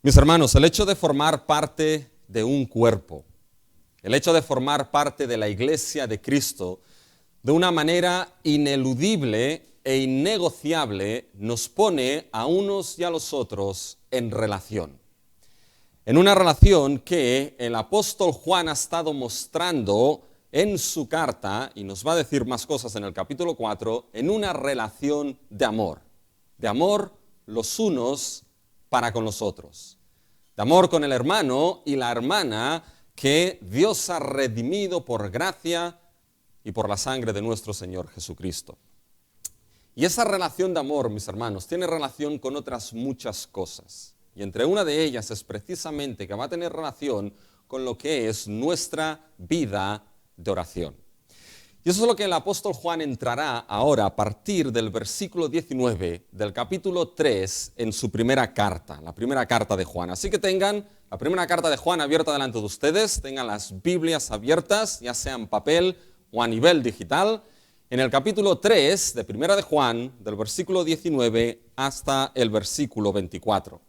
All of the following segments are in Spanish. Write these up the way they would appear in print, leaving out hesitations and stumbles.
Mis hermanos, el hecho de formar parte de un cuerpo, el hecho de formar parte de la Iglesia de Cristo, de una manera ineludible e innegociable, nos pone a unos y a los otros en relación. En una relación que el apóstol Juan ha estado mostrando en su carta, y nos va a decir más cosas en el capítulo 4, en una relación de amor los unos para con los otros, de amor con el hermano y la hermana que Dios ha redimido por gracia y por la sangre de nuestro Señor Jesucristo. Y esa relación de amor, mis hermanos, tiene relación con otras muchas cosas. Y entre una de ellas es precisamente que va a tener relación con lo que es nuestra vida de oración. Y eso es lo que el apóstol Juan entrará ahora a partir del versículo 19 del capítulo 3 en su primera carta, la primera carta de Juan. Así que tengan la primera carta de Juan abierta delante de ustedes, tengan las Biblias abiertas, ya sea en papel o a nivel digital, en el capítulo 3 de primera de Juan, del versículo 19 hasta el versículo 24.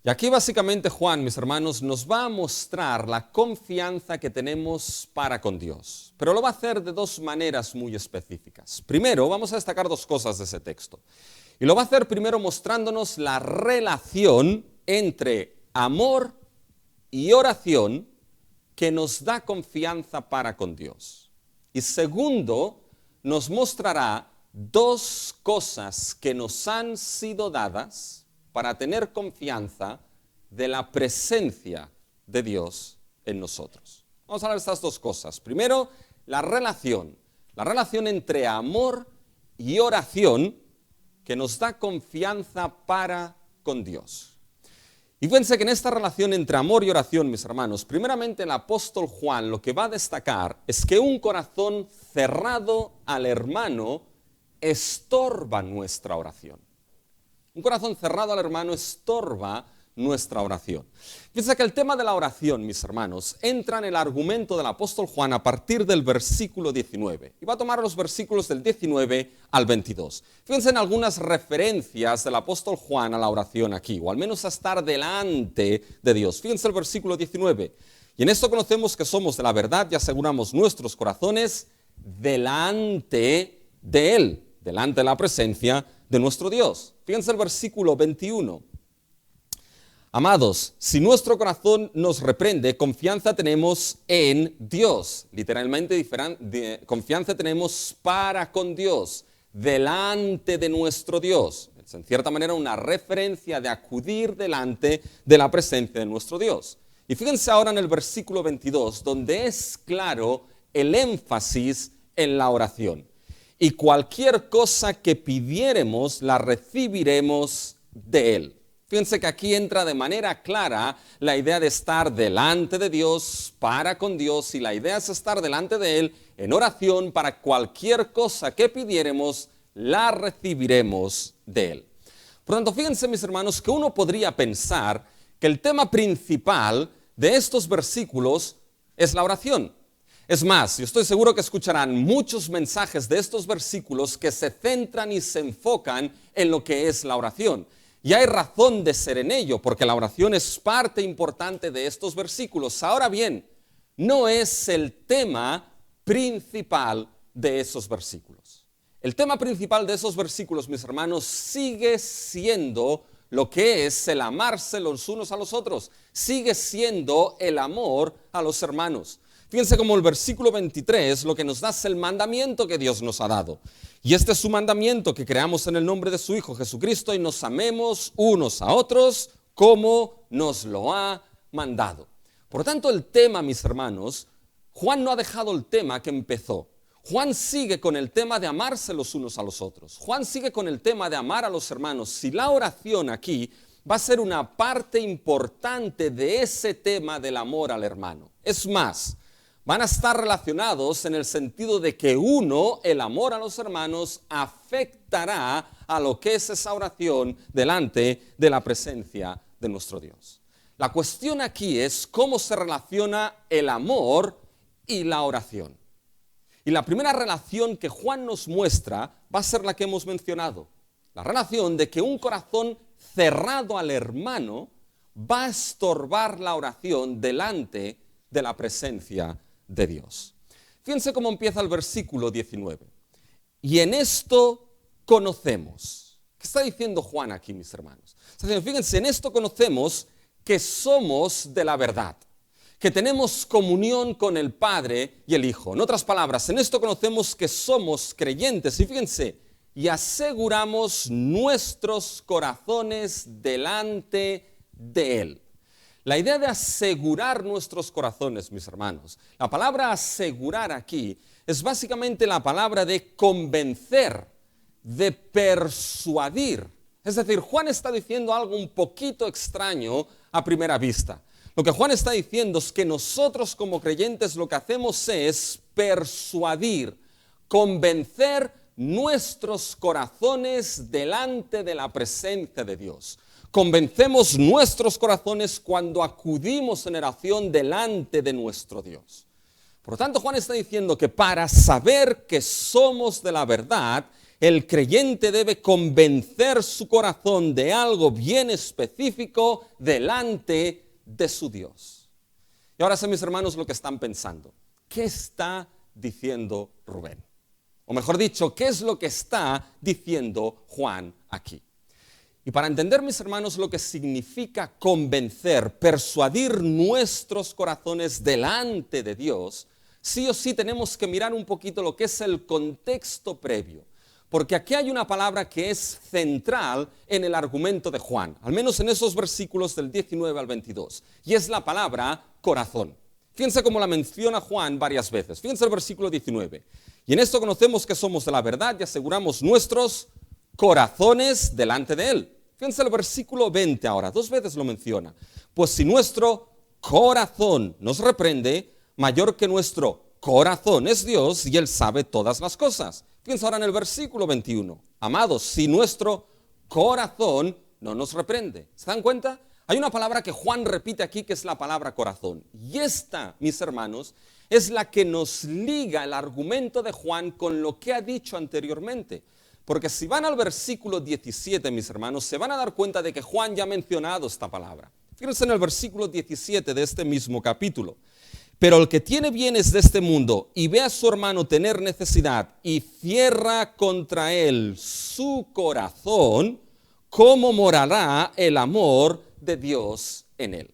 Y aquí básicamente Juan, mis hermanos, nos va a mostrar la confianza que tenemos para con Dios. Pero lo va a hacer de dos maneras muy específicas. Primero, vamos a destacar dos cosas de ese texto. Y lo va a hacer primero mostrándonos la relación entre amor y oración que nos da confianza para con Dios. Y segundo, nos mostrará dos cosas que nos han sido dadas para tener confianza de la presencia de Dios en nosotros. Vamos a hablar de estas dos cosas. Primero, la relación entre amor y oración que nos da confianza para con Dios. Y fíjense que en esta relación entre amor y oración, mis hermanos, primeramente el apóstol Juan lo que va a destacar es que un corazón cerrado al hermano estorba nuestra oración. Un corazón cerrado al hermano estorba nuestra oración. Fíjense que el tema de la oración, mis hermanos, entra en el argumento del apóstol Juan a partir del versículo 19. Y va a tomar los versículos del 19 al 22. Fíjense en algunas referencias del apóstol Juan a la oración aquí, o al menos a estar delante de Dios. Fíjense el versículo 19. Y en esto conocemos que somos de la verdad y aseguramos nuestros corazones delante de Él, delante de la presencia de nuestro Dios. Fíjense el versículo 21. Amados, si nuestro corazón nos reprende, confianza tenemos en Dios. Literalmente, confianza tenemos para con Dios, delante de nuestro Dios. Es en cierta manera una referencia de acudir delante de la presencia de nuestro Dios. Y fíjense ahora en el versículo 22, donde es claro el énfasis en la oración. Y cualquier cosa que pidiéremos, la recibiremos de Él. Fíjense que aquí entra de manera clara la idea de estar delante de Dios, para con Dios, y la idea es estar delante de Él en oración para cualquier cosa que pidiéremos, la recibiremos de Él. Por tanto, fíjense, mis hermanos, que uno podría pensar que el tema principal de estos versículos es la oración. Es más, yo estoy seguro que escucharán muchos mensajes de estos versículos que se centran y se enfocan en lo que es la oración. Y hay razón de ser en ello, porque la oración es parte importante de estos versículos. Ahora bien, no es el tema principal de esos versículos. El tema principal de esos versículos, mis hermanos, sigue siendo lo que es el amarse los unos a los otros. Sigue siendo el amor a los hermanos. Fíjense como el versículo 23 lo que nos da es el mandamiento que Dios nos ha dado. Y este es su mandamiento, que creamos en el nombre de su Hijo Jesucristo y nos amemos unos a otros como nos lo ha mandado. Por tanto, el tema, mis hermanos, Juan no ha dejado el tema que empezó. Juan sigue con el tema de amarse los unos a los otros. Juan sigue con el tema de amar a los hermanos. Si la oración aquí va a ser una parte importante de ese tema del amor al hermano. Es más, van a estar relacionados en el sentido de que el amor a los hermanos, afectará a lo que es esa oración delante de la presencia de nuestro Dios. La cuestión aquí es cómo se relaciona el amor y la oración. Y la primera relación que Juan nos muestra va a ser la que hemos mencionado. La relación de que un corazón cerrado al hermano va a estorbar la oración delante de la presencia de Dios. Fíjense cómo empieza el versículo 19. Y en esto conocemos. ¿Qué está diciendo Juan aquí, mis hermanos? Está diciendo, fíjense, en esto conocemos que somos de la verdad, que tenemos comunión con el Padre y el Hijo. En otras palabras, en esto conocemos que somos creyentes. Y fíjense, y aseguramos nuestros corazones delante de Él. La idea de asegurar nuestros corazones, mis hermanos, la palabra asegurar aquí es básicamente la palabra de convencer, de persuadir. Es decir, Juan está diciendo algo un poquito extraño a primera vista. Lo que Juan está diciendo es que nosotros como creyentes lo que hacemos es persuadir, convencer nuestros corazones delante de la presencia de Dios. Convencemos nuestros corazones cuando acudimos en oración delante de nuestro Dios. Por lo tanto, Juan está diciendo que para saber que somos de la verdad, el creyente debe convencer su corazón de algo bien específico delante de su Dios. Y ahora sé, mis hermanos, lo que están pensando. ¿Qué está diciendo Rubén? O mejor dicho, ¿qué es lo que está diciendo Juan aquí? Y para entender, mis hermanos, lo que significa convencer, persuadir nuestros corazones delante de Dios, sí o sí tenemos que mirar un poquito lo que es el contexto previo. Porque aquí hay una palabra que es central en el argumento de Juan, al menos en esos versículos del 19 al 22, y es la palabra corazón. Fíjense cómo la menciona Juan varias veces. Fíjense el versículo 19. Y en esto conocemos que somos de la verdad y aseguramos nuestros corazones delante de Él. Fíjense el versículo 20 ahora, 2 veces lo menciona. Pues si nuestro corazón nos reprende, mayor que nuestro corazón es Dios y Él sabe todas las cosas. Fíjense ahora en el versículo 21. Amados, si nuestro corazón no nos reprende. ¿Se dan cuenta? Hay una palabra que Juan repite aquí que es la palabra corazón. Y esta, mis hermanos, es la que nos liga el argumento de Juan con lo que ha dicho anteriormente. Porque si van al versículo 17, mis hermanos, se van a dar cuenta de que Juan ya ha mencionado esta palabra. Fíjense en el versículo 17 de este mismo capítulo. Pero el que tiene bienes de este mundo y ve a su hermano tener necesidad y cierra contra él su corazón, ¿cómo morará el amor de Dios en él?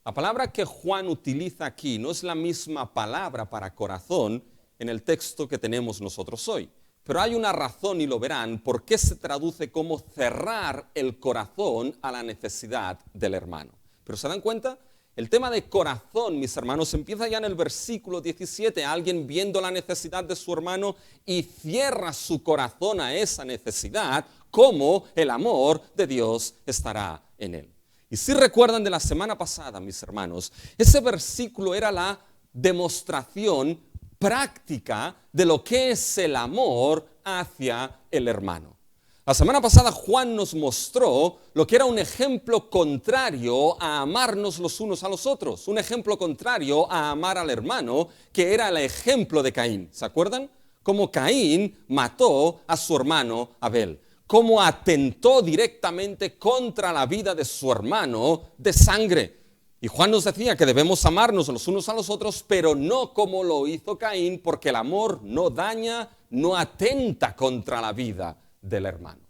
La palabra que Juan utiliza aquí no es la misma palabra para corazón en el texto que tenemos nosotros hoy. Pero hay una razón, y lo verán, por qué se traduce como cerrar el corazón a la necesidad del hermano. Pero ¿se dan cuenta? El tema de corazón, mis hermanos, empieza ya en el versículo 17. Alguien viendo la necesidad de su hermano y cierra su corazón a esa necesidad, ¿cómo el amor de Dios estará en él? Y si recuerdan de la semana pasada, mis hermanos, ese versículo era la demostración práctica de lo que es el amor hacia el hermano. La semana pasada Juan nos mostró lo que era un ejemplo contrario a amarnos los unos a los otros, un ejemplo contrario a amar al hermano, que era el ejemplo de Caín. ¿Se acuerdan? Cómo Caín mató a su hermano Abel, cómo atentó directamente contra la vida de su hermano de sangre. Y Juan nos decía que debemos amarnos los unos a los otros, pero no como lo hizo Caín, porque el amor no daña, no atenta contra la vida del hermano.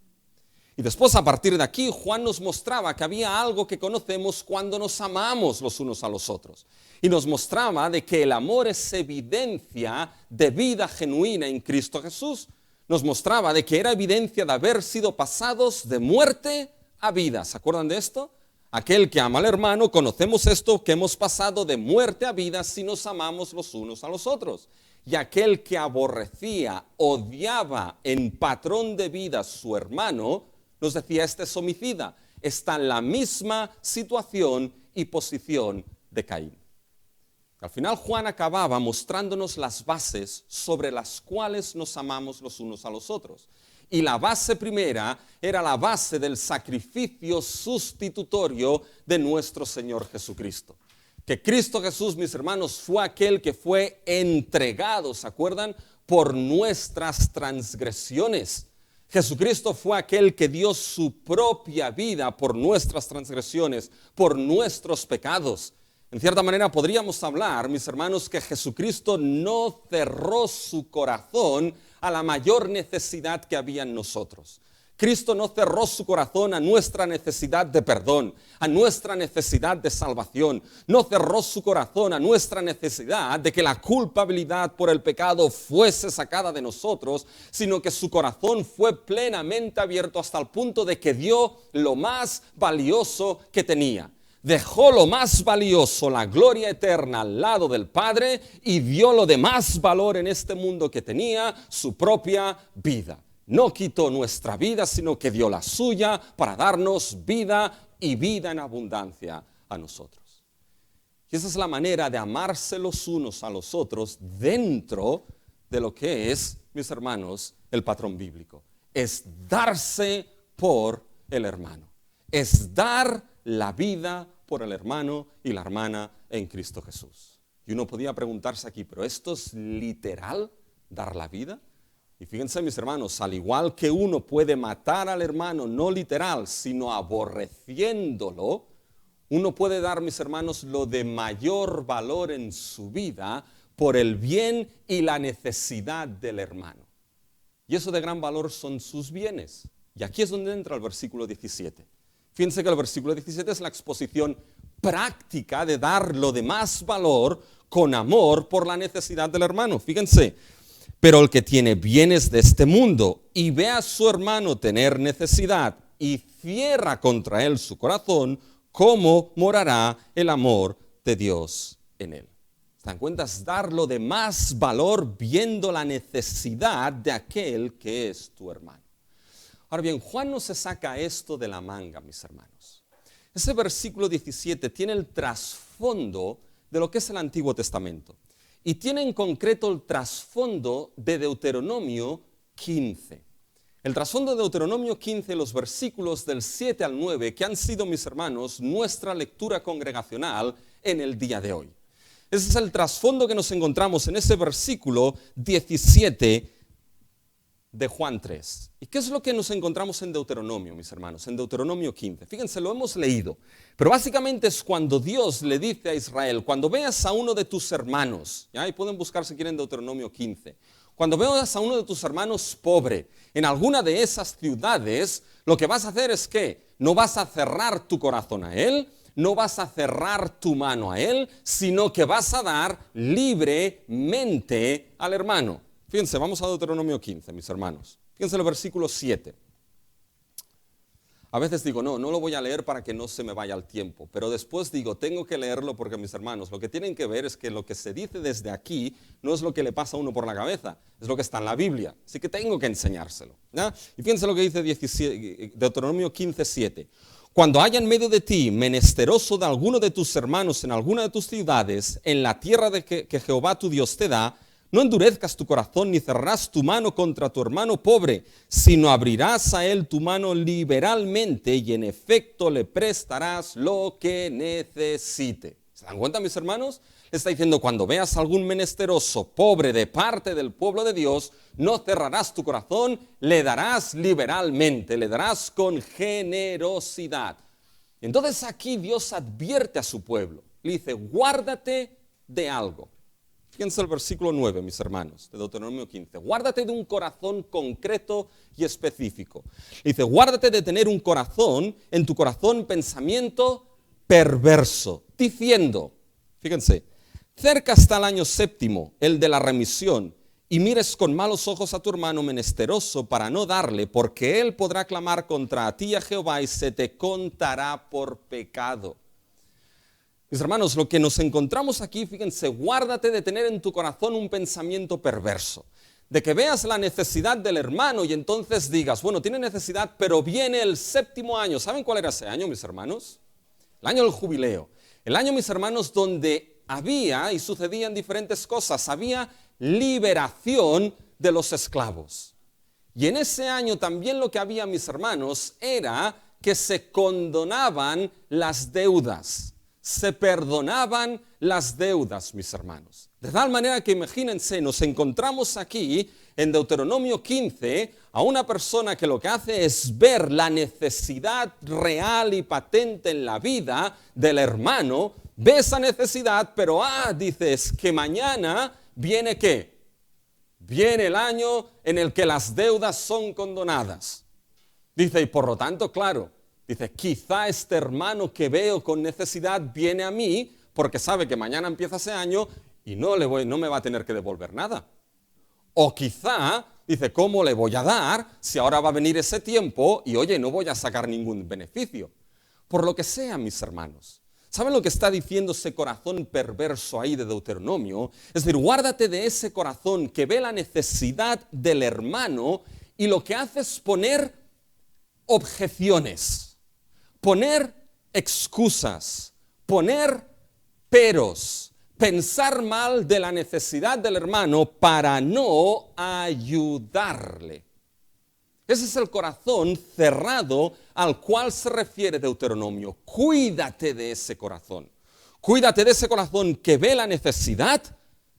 Y después, a partir de aquí, Juan nos mostraba que había algo que conocemos cuando nos amamos los unos a los otros. Y nos mostraba de que el amor es evidencia de vida genuina en Cristo Jesús. Nos mostraba de que era evidencia de haber sido pasados de muerte a vida. ¿Se acuerdan de esto? Aquel que ama al hermano, conocemos esto, que hemos pasado de muerte a vida si nos amamos los unos a los otros. Y aquel que aborrecía, odiaba en patrón de vida a su hermano, nos decía, este es homicida, está en la misma situación y posición de Caín. Al final Juan acababa mostrándonos las bases sobre las cuales nos amamos los unos a los otros. Y la base primera era la base del sacrificio sustitutorio de nuestro Señor Jesucristo. Que Cristo Jesús, mis hermanos, fue aquel que fue entregado, ¿se acuerdan? Por nuestras transgresiones. Jesucristo fue aquel que dio su propia vida por nuestras transgresiones, por nuestros pecados. En cierta manera podríamos hablar, mis hermanos, que Jesucristo no cerró su corazón a la mayor necesidad que había en nosotros. Cristo no cerró su corazón a nuestra necesidad de perdón, a nuestra necesidad de salvación. No cerró su corazón a nuestra necesidad de que la culpabilidad por el pecado fuese sacada de nosotros, sino que su corazón fue plenamente abierto hasta el punto de que dio lo más valioso que tenía. Dejó lo más valioso, la gloria eterna, al lado del Padre y dio lo de más valor en este mundo que tenía, su propia vida. No quitó nuestra vida, sino que dio la suya para darnos vida y vida en abundancia a nosotros. Y esa es la manera de amarse los unos a los otros dentro de lo que es, mis hermanos, el patrón bíblico. Es darse por el hermano. Es dar la vida por el hermano y la hermana en Cristo Jesús. Y uno podía preguntarse aquí, ¿pero esto es literal, dar la vida? Y fíjense, mis hermanos, al igual que uno puede matar al hermano, no literal, sino aborreciéndolo, uno puede dar, mis hermanos, lo de mayor valor en su vida por el bien y la necesidad del hermano. Y eso de gran valor son sus bienes. Y aquí es donde entra el versículo 17. Fíjense que el versículo 17 es la exposición práctica de dar lo de más valor con amor por la necesidad del hermano. Fíjense. Pero el que tiene bienes de este mundo y ve a su hermano tener necesidad y cierra contra él su corazón, ¿cómo morará el amor de Dios en él? ¿Se dan cuenta? Es dar lo de más valor viendo la necesidad de aquel que es tu hermano. Ahora bien, Juan no se saca esto de la manga, mis hermanos. Ese versículo 17 tiene el trasfondo de lo que es el Antiguo Testamento. Y tiene en concreto el trasfondo de Deuteronomio 15. El trasfondo de Deuteronomio 15, los versículos del 7 al 9, que han sido, mis hermanos, nuestra lectura congregacional en el día de hoy. Ese es el trasfondo que nos encontramos en ese versículo 17 de Juan 3. ¿Y qué es lo que nos encontramos en Deuteronomio, mis hermanos? En Deuteronomio 15. Fíjense, lo hemos leído. Pero básicamente es cuando Dios le dice a Israel, cuando veas a uno de tus hermanos, ¿ya? Y pueden buscar si quieren Deuteronomio 15. Cuando veas a uno de tus hermanos pobre en alguna de esas ciudades, lo que vas a hacer es que no vas a cerrar tu corazón a él, no vas a cerrar tu mano a él, sino que vas a dar libremente al hermano. Fíjense, vamos a Deuteronomio 15, mis hermanos. Fíjense el versículo 7. A veces digo, no lo voy a leer para que no se me vaya el tiempo. Pero después digo, tengo que leerlo porque, mis hermanos, lo que tienen que ver es que lo que se dice desde aquí no es lo que le pasa a uno por la cabeza, es lo que está en la Biblia. Así que tengo que enseñárselo, ¿ya? Y fíjense lo que dice Deuteronomio 15, 7. Cuando haya en medio de ti menesteroso de alguno de tus hermanos en alguna de tus ciudades, en la tierra que Jehová tu Dios te da, no endurezcas tu corazón ni cerrarás tu mano contra tu hermano pobre, sino abrirás a él tu mano liberalmente y en efecto le prestarás lo que necesite. ¿Se dan cuenta, mis hermanos? Le está diciendo, cuando veas a algún menesteroso pobre de parte del pueblo de Dios, no cerrarás tu corazón, le darás liberalmente, le darás con generosidad. Entonces aquí Dios advierte a su pueblo, le dice, guárdate de algo. Fíjense el versículo 9, mis hermanos, de Deuteronomio 15. Guárdate de un corazón concreto y específico. Dice, guárdate de tener un corazón, en tu corazón pensamiento perverso, diciendo, fíjense, cerca está el año séptimo, el de la remisión, y mires con malos ojos a tu hermano menesteroso para no darle, porque él podrá clamar contra ti a Jehová y se te contará por pecado. Mis hermanos, lo que nos encontramos aquí, fíjense, guárdate de tener en tu corazón un pensamiento perverso, de que veas la necesidad del hermano y entonces digas, bueno, tiene necesidad, pero viene el séptimo año. ¿Saben cuál era ese año, mis hermanos? El año del jubileo. El año, mis hermanos, donde había y sucedían diferentes cosas. Había liberación de los esclavos. Y en ese año también lo que había, mis hermanos, era que se condonaban las deudas. Se perdonaban las deudas, mis hermanos. De tal manera que imagínense, nos encontramos aquí en Deuteronomio 15 a una persona que lo que hace es ver la necesidad real y patente en la vida del hermano, ve esa necesidad, pero dices que mañana viene ¿qué? Viene el año en el que las deudas son condonadas. Dice, y por lo tanto, claro, dice, quizá este hermano que veo con necesidad viene a mí porque sabe que mañana empieza ese año y no me va a tener que devolver nada. O quizá, dice, ¿cómo le voy a dar si ahora va a venir ese tiempo y oye, no voy a sacar ningún beneficio? Por lo que sea, mis hermanos, ¿saben lo que está diciendo ese corazón perverso ahí de Deuteronomio? Es decir, guárdate de ese corazón que ve la necesidad del hermano y lo que hace es poner objeciones, poner excusas, poner peros, pensar mal de la necesidad del hermano para no ayudarle. Ese es el corazón cerrado al cual se refiere Deuteronomio. Cuídate de ese corazón. Cuídate de ese corazón que ve la necesidad,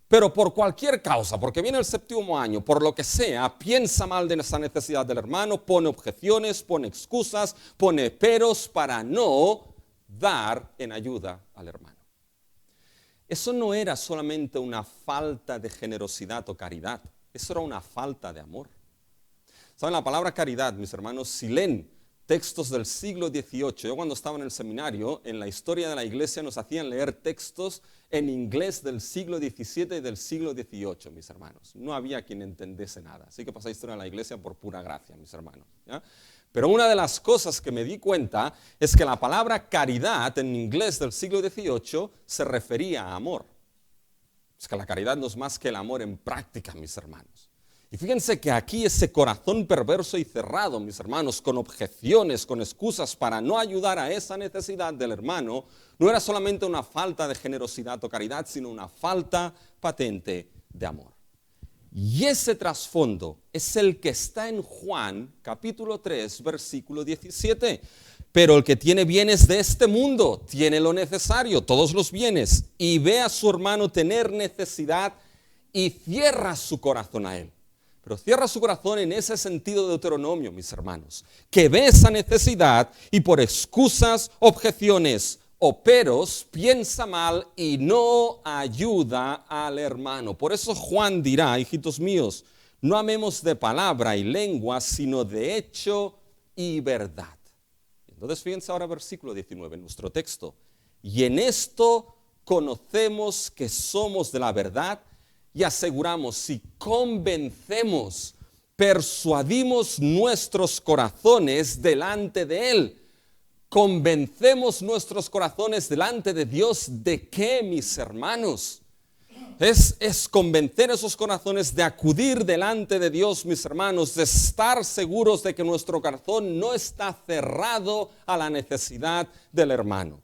pero por cualquier causa, porque viene el 7º año, por lo que sea, piensa mal de esa necesidad del hermano, pone objeciones, pone excusas, pone peros para no dar en ayuda al hermano. Eso no era solamente una falta de generosidad o caridad, eso era una falta de amor. ¿Saben? La palabra caridad, mis hermanos, si leen textos del siglo XVIII, yo cuando estaba en el seminario, en la historia de la iglesia nos hacían leer textos en inglés del siglo XVII y del siglo XVIII, mis hermanos. No había quien entendiese nada, así que pasé historia de la iglesia por pura gracia, mis hermanos, ¿ya? Pero una de las cosas que me di cuenta es que la palabra caridad en inglés del siglo XVIII se refería a amor. Es que la caridad no es más que el amor en práctica, mis hermanos. Y fíjense que aquí ese corazón perverso y cerrado, mis hermanos, con objeciones, con excusas para no ayudar a esa necesidad del hermano, no era solamente una falta de generosidad o caridad, sino una falta patente de amor. Y ese trasfondo es el que está en Juan, capítulo 3, versículo 17. Pero el que tiene bienes de este mundo, tiene lo necesario, todos los bienes, y ve a su hermano tener necesidad y cierra su corazón a él. Pero cierra su corazón en ese sentido de Deuteronomio, mis hermanos, que ve esa necesidad y por excusas, objeciones o peros piensa mal y no ayuda al hermano. Por eso Juan dirá, hijitos míos, no amemos de palabra y lengua, sino de hecho y verdad. Entonces fíjense ahora versículo 19 en nuestro texto. Y en esto conocemos que somos de la verdad y aseguramos y convencemos, persuadimos nuestros corazones delante de Él. Convencemos nuestros corazones delante de Dios de qué, mis hermanos. Es convencer esos corazones de acudir delante de Dios, mis hermanos, de estar seguros de que nuestro corazón no está cerrado a la necesidad del hermano.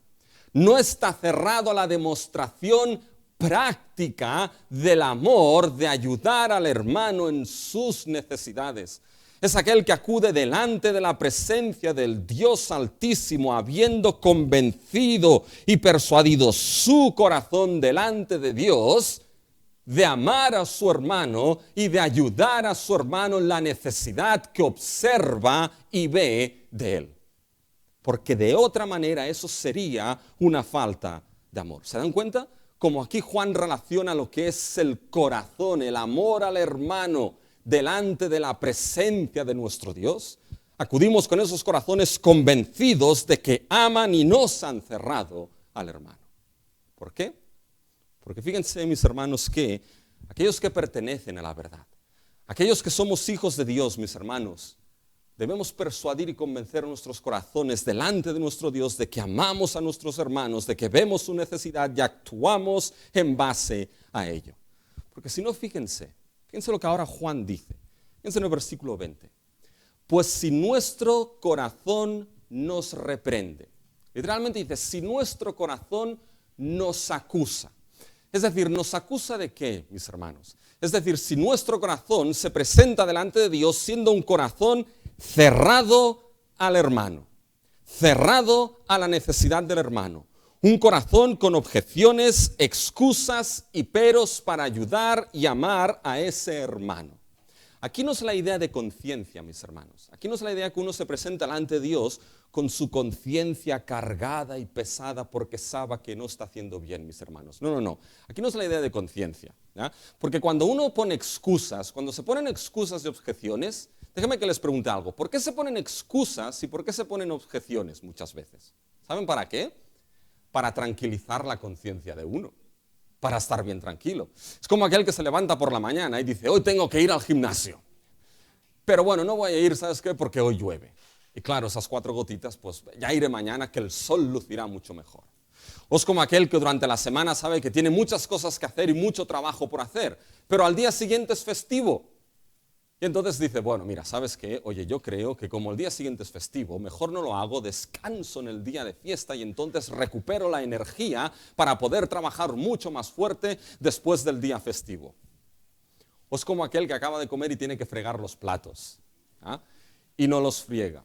No está cerrado a la demostración práctica del amor, de ayudar al hermano en sus necesidades. Es aquel que acude delante de la presencia del Dios Altísimo, habiendo convencido y persuadido su corazón delante de Dios, de amar a su hermano y de ayudar a su hermano en la necesidad que observa y ve de él. Porque de otra manera eso sería una falta de amor. ¿Se dan cuenta? Como aquí Juan relaciona lo que es el corazón, el amor al hermano delante de la presencia de nuestro Dios. Acudimos con esos corazones convencidos de que aman y no se han cerrado al hermano. ¿Por qué? Porque fíjense, mis hermanos, que aquellos que pertenecen a la verdad, aquellos que somos hijos de Dios, mis hermanos, debemos persuadir y convencer a nuestros corazones delante de nuestro Dios de que amamos a nuestros hermanos, de que vemos su necesidad y actuamos en base a ello. Porque si no, fíjense lo que ahora Juan dice. Fíjense en el versículo 20. Pues si nuestro corazón nos reprende, literalmente dice, si nuestro corazón nos acusa. Es decir, ¿nos acusa de qué, mis hermanos? Es decir, si nuestro corazón se presenta delante de Dios siendo un corazón cerrado al hermano, cerrado a la necesidad del hermano, un corazón con objeciones, excusas y peros para ayudar y amar a ese hermano. Aquí no es la idea de conciencia, mis hermanos. Aquí no es la idea que uno se presenta delante de Dios con su conciencia cargada y pesada porque sabe que no está haciendo bien, mis hermanos. No. Aquí no es la idea de conciencia, ¿ya? Porque cuando uno pone excusas, cuando se ponen excusas y objeciones, déjenme que les pregunte algo. ¿Por qué se ponen excusas y por qué se ponen objeciones muchas veces? ¿Saben para qué? Para tranquilizar la conciencia de uno, para estar bien tranquilo. Es como aquel que se levanta por la mañana y dice, hoy tengo que ir al gimnasio. Pero bueno, no voy a ir, ¿sabes qué? Porque hoy llueve. Y claro, esas 4 gotitas, pues ya iré mañana que el sol lucirá mucho mejor. O es como aquel que durante la semana sabe que tiene muchas cosas que hacer y mucho trabajo por hacer, pero al día siguiente es festivo. Y entonces dice, bueno, mira, ¿sabes qué? Oye, yo creo que como el día siguiente es festivo, mejor no lo hago, descanso en el día de fiesta y entonces recupero la energía para poder trabajar mucho más fuerte después del día festivo. O es como aquel que acaba de comer y tiene que fregar los platos, ¿ah? Y no los friega.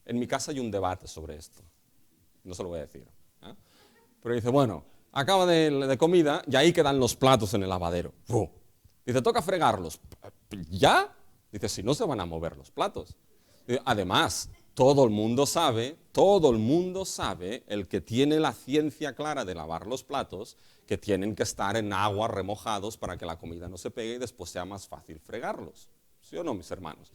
En mi casa hay un debate sobre esto, no se lo voy a decir, ¿ah? Pero dice, bueno, acaba de comida y ahí quedan los platos en el lavadero. Dice, toca fregarlos. ¿Ya? Dice, si no se van a mover los platos. Además, todo el mundo sabe, el que tiene la ciencia clara de lavar los platos, que tienen que estar en agua remojados para que la comida no se pegue y después sea más fácil fregarlos. ¿Sí o no, mis hermanos?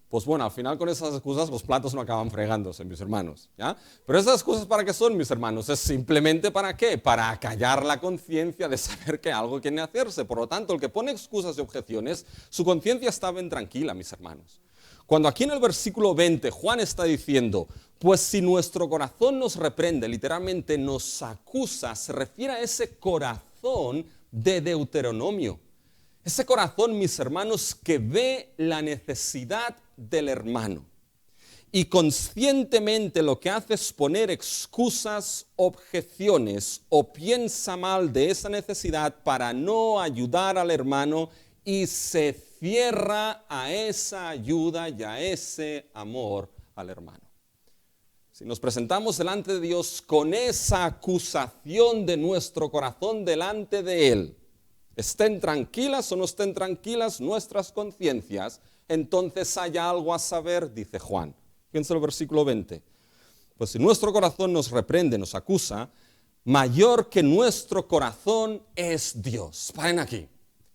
Pues bueno, al final con esas excusas los platos no acaban fregándose, mis hermanos, ¿ya? Pero esas excusas, ¿para qué son, mis hermanos? Es simplemente ¿para qué? Para acallar la conciencia de saber que algo quiere hacerse. Por lo tanto, el que pone excusas y objeciones, su conciencia está bien tranquila, mis hermanos. Cuando aquí en el versículo 20 Juan está diciendo, pues si nuestro corazón nos reprende, literalmente nos acusa, se refiere a ese corazón de Deuteronomio. Ese corazón, mis hermanos, que ve la necesidad del hermano y conscientemente lo que hace es poner excusas, objeciones o piensa mal de esa necesidad para no ayudar al hermano y se cierra a esa ayuda y a ese amor al hermano. Si nos presentamos delante de Dios con esa acusación de nuestro corazón delante de Él, estén tranquilas o no estén tranquilas nuestras conciencias, entonces hay algo a saber, dice Juan. Fíjense el versículo 20. Pues si nuestro corazón nos reprende, nos acusa, mayor que nuestro corazón es Dios. Paren aquí.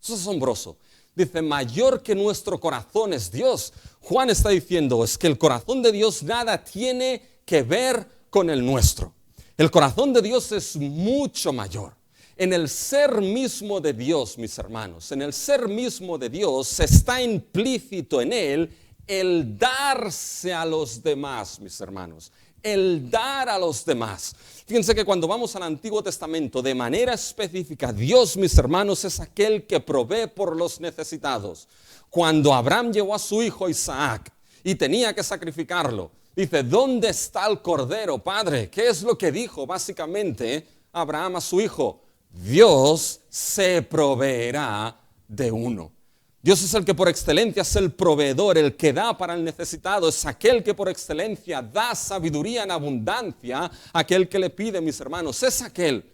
Eso es asombroso. Dice, mayor que nuestro corazón es Dios. Juan está diciendo, es que el corazón de Dios nada tiene que ver con el nuestro. El corazón de Dios es mucho mayor. En el ser mismo de Dios, mis hermanos, en el ser mismo de Dios está implícito en Él el darse a los demás, mis hermanos, el dar a los demás. Fíjense que cuando vamos al Antiguo Testamento, de manera específica, Dios, mis hermanos, es aquel que provee por los necesitados. Cuando Abraham llevó a su hijo Isaac y tenía que sacrificarlo, dice, ¿dónde está el cordero, padre? ¿Qué es lo que dijo básicamente Abraham a su hijo? Dios se proveerá de uno. Dios es el que por excelencia es el proveedor, el que da para el necesitado, es aquel que por excelencia da sabiduría en abundancia, aquel que le pide, mis hermanos, es aquel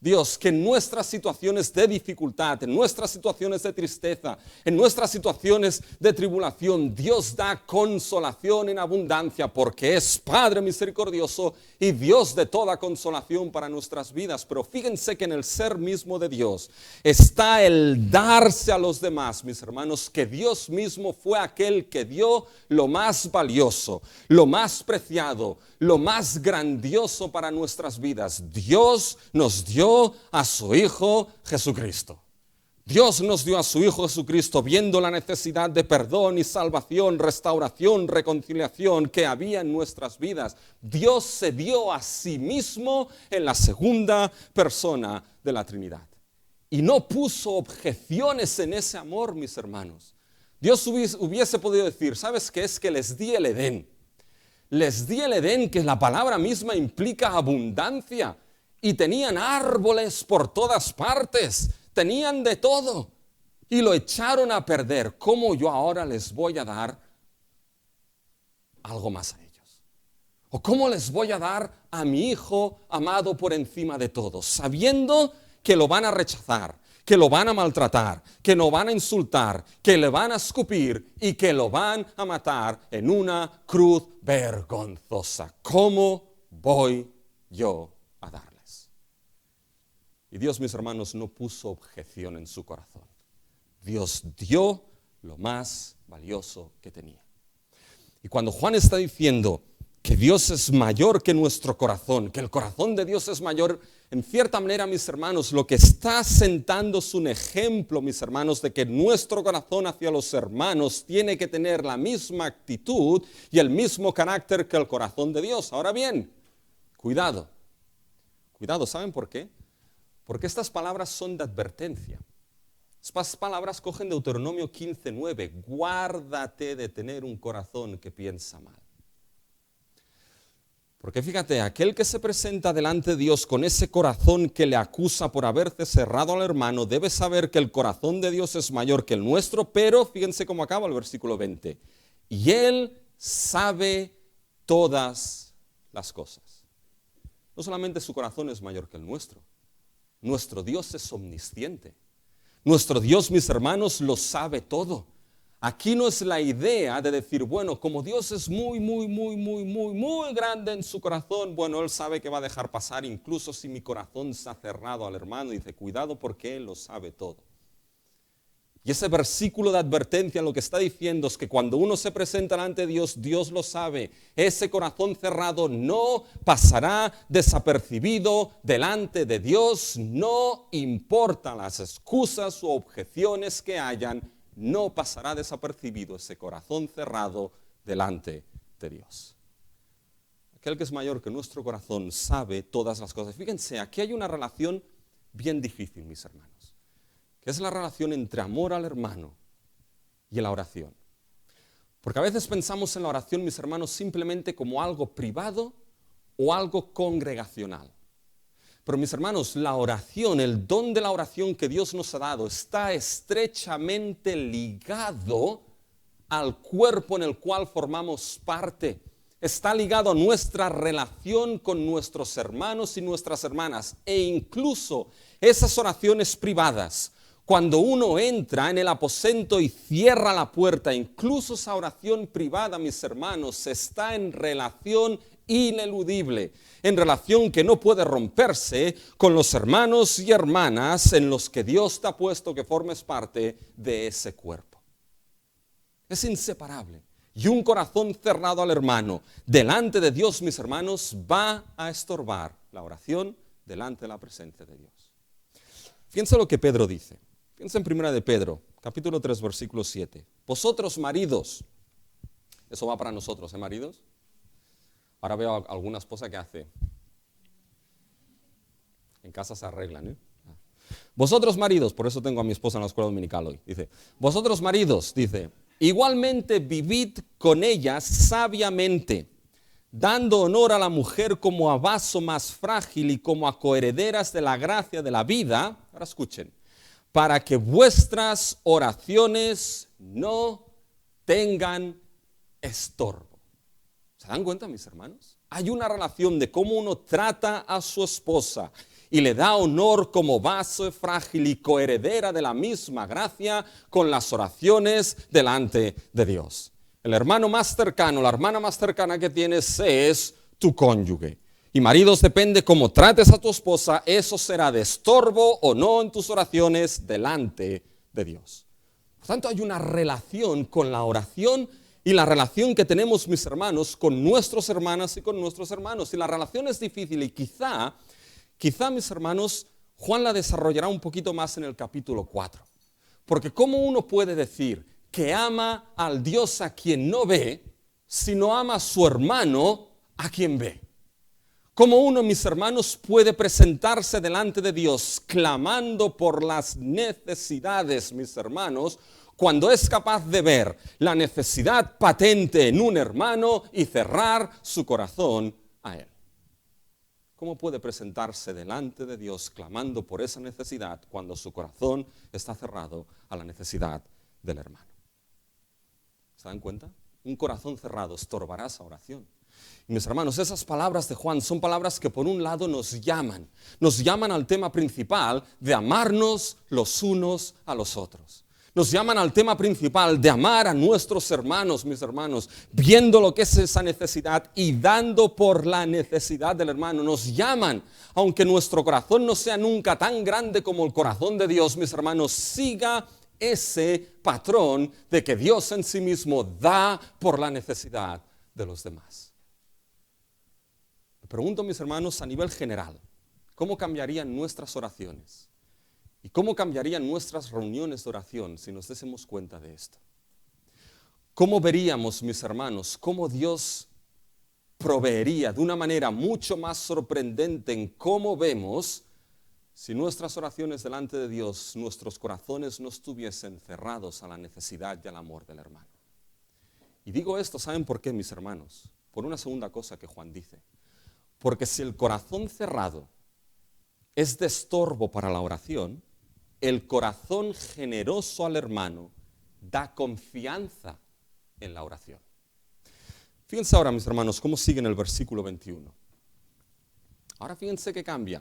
Dios que en nuestras situaciones de dificultad, en nuestras situaciones de tristeza, en nuestras situaciones de tribulación, Dios da consolación en abundancia porque es Padre misericordioso y Dios de toda consolación para nuestras vidas. Pero fíjense que en el ser mismo de Dios está el darse a los demás, mis hermanos, que Dios mismo fue aquel que dio lo más valioso, lo más preciado, lo más grandioso para nuestras vidas. Dios nos dio a su Hijo Jesucristo. Dios nos dio a su Hijo Jesucristo viendo la necesidad de perdón y salvación, restauración, reconciliación que había en nuestras vidas. Dios se dio a sí mismo en la segunda persona de la Trinidad. Y no puso objeciones en ese amor, mis hermanos. Dios hubiese podido decir, ¿sabes qué? Es que les di el Edén. Les di el Edén, que la palabra misma implica abundancia. Y tenían árboles por todas partes, tenían de todo. Y lo echaron a perder. ¿Cómo yo ahora les voy a dar algo más a ellos? ¿O cómo les voy a dar a mi Hijo amado por encima de todos? Sabiendo que lo van a rechazar, que lo van a maltratar, que lo van a insultar, que le van a escupir y que lo van a matar en una cruz vergonzosa. ¿Cómo voy yo a darles? Y Dios, mis hermanos, no puso objeción en su corazón. Dios dio lo más valioso que tenía. Y cuando Juan está diciendo que Dios es mayor que nuestro corazón, que el corazón de Dios es mayor, en cierta manera, mis hermanos, lo que está sentando es un ejemplo, mis hermanos, de que nuestro corazón hacia los hermanos tiene que tener la misma actitud y el mismo carácter que el corazón de Dios. Ahora bien, cuidado, ¿saben por qué? Porque estas palabras son de advertencia. Estas palabras cogen Deuteronomio 15:9, guárdate de tener un corazón que piensa mal. Porque fíjate, aquel que se presenta delante de Dios con ese corazón que le acusa por haberse cerrado al hermano, debe saber que el corazón de Dios es mayor que el nuestro, pero fíjense cómo acaba el versículo 20. Y Él sabe todas las cosas. No solamente su corazón es mayor que el nuestro Dios es omnisciente. Nuestro Dios, mis hermanos, lo sabe todo. Aquí no es la idea de decir, bueno, como Dios es muy grande en su corazón, bueno, Él sabe que va a dejar pasar, incluso si mi corazón se ha cerrado al hermano. Y dice, cuidado porque Él lo sabe todo. Y ese versículo de advertencia lo que está diciendo es que cuando uno se presenta delante de Dios, Dios lo sabe. Ese corazón cerrado no pasará desapercibido delante de Dios, no importa las excusas u objeciones que hayan, no pasará desapercibido ese corazón cerrado delante de Dios. Aquel que es mayor que nuestro corazón sabe todas las cosas. Fíjense, aquí hay una relación bien difícil, mis hermanos, que es la relación entre amor al hermano y la oración. Porque a veces pensamos en la oración, mis hermanos, simplemente como algo privado o algo congregacional. Pero mis hermanos, la oración, el don de la oración que Dios nos ha dado está estrechamente ligado al cuerpo en el cual formamos parte. Está ligado a nuestra relación con nuestros hermanos y nuestras hermanas. E incluso esas oraciones privadas, cuando uno entra en el aposento y cierra la puerta, incluso esa oración privada, mis hermanos, está en relación ineludible, en relación que no puede romperse con los hermanos y hermanas en los que Dios te ha puesto que formes parte de ese cuerpo. Es inseparable. Y un corazón cerrado al hermano delante de Dios, mis hermanos, va a estorbar la oración delante de la presencia de Dios. Fíjense lo que Pedro dice. Fíjense en 1 de Pedro, capítulo 3, versículo 7. Vosotros maridos, eso va para nosotros, maridos. Ahora veo a alguna esposa que hace. En casa se arreglan, Vosotros maridos, por eso tengo a mi esposa en la escuela dominical hoy. Dice, vosotros maridos, dice, igualmente vivid con ellas sabiamente, dando honor a la mujer como a vaso más frágil y como a coherederas de la gracia de la vida. Ahora escuchen. Para que vuestras oraciones no tengan estorbo. ¿Se dan cuenta, mis hermanos? Hay una relación de cómo uno trata a su esposa y le da honor como vaso frágil y coheredera de la misma gracia con las oraciones delante de Dios. El hermano más cercano, la hermana más cercana que tienes es tu cónyuge. Y maridos, depende cómo trates a tu esposa, eso será de estorbo o no en tus oraciones delante de Dios. Por tanto, hay una relación con la oración y la relación que tenemos, mis hermanos, con nuestras hermanas y con nuestros hermanos. Y la relación es difícil y quizá, mis hermanos, Juan la desarrollará un poquito más en el capítulo 4. Porque ¿cómo uno puede decir que ama al Dios a quien no ve si no ama a su hermano a quien ve? ¿Cómo uno, mis hermanos, puede presentarse delante de Dios clamando por las necesidades, mis hermanos, cuando es capaz de ver la necesidad patente en un hermano y cerrar su corazón a él? ¿Cómo puede presentarse delante de Dios clamando por esa necesidad cuando su corazón está cerrado a la necesidad del hermano? ¿Se dan cuenta? Un corazón cerrado estorbará esa oración. Y mis hermanos, esas palabras de Juan son palabras que por un lado nos llaman al tema principal de amarnos los unos a los otros. Nos llaman al tema principal de amar a nuestros hermanos, mis hermanos, viendo lo que es esa necesidad y dando por la necesidad del hermano. Nos llaman, aunque nuestro corazón no sea nunca tan grande como el corazón de Dios, mis hermanos, siga ese patrón de que Dios en sí mismo da por la necesidad de los demás. Me pregunto, mis hermanos, a nivel general, ¿cómo cambiarían nuestras oraciones? ¿Y cómo cambiarían nuestras reuniones de oración si nos désemos cuenta de esto? ¿Cómo veríamos, mis hermanos, cómo Dios proveería de una manera mucho más sorprendente en cómo vemos si nuestras oraciones delante de Dios, nuestros corazones no estuviesen cerrados a la necesidad y al amor del hermano? Y digo esto, ¿saben por qué, mis hermanos? Por una segunda cosa que Juan dice. Porque si el corazón cerrado es de estorbo para la oración, el corazón generoso al hermano da confianza en la oración. Fíjense ahora, mis hermanos, cómo sigue en el versículo 21. Ahora fíjense que cambia.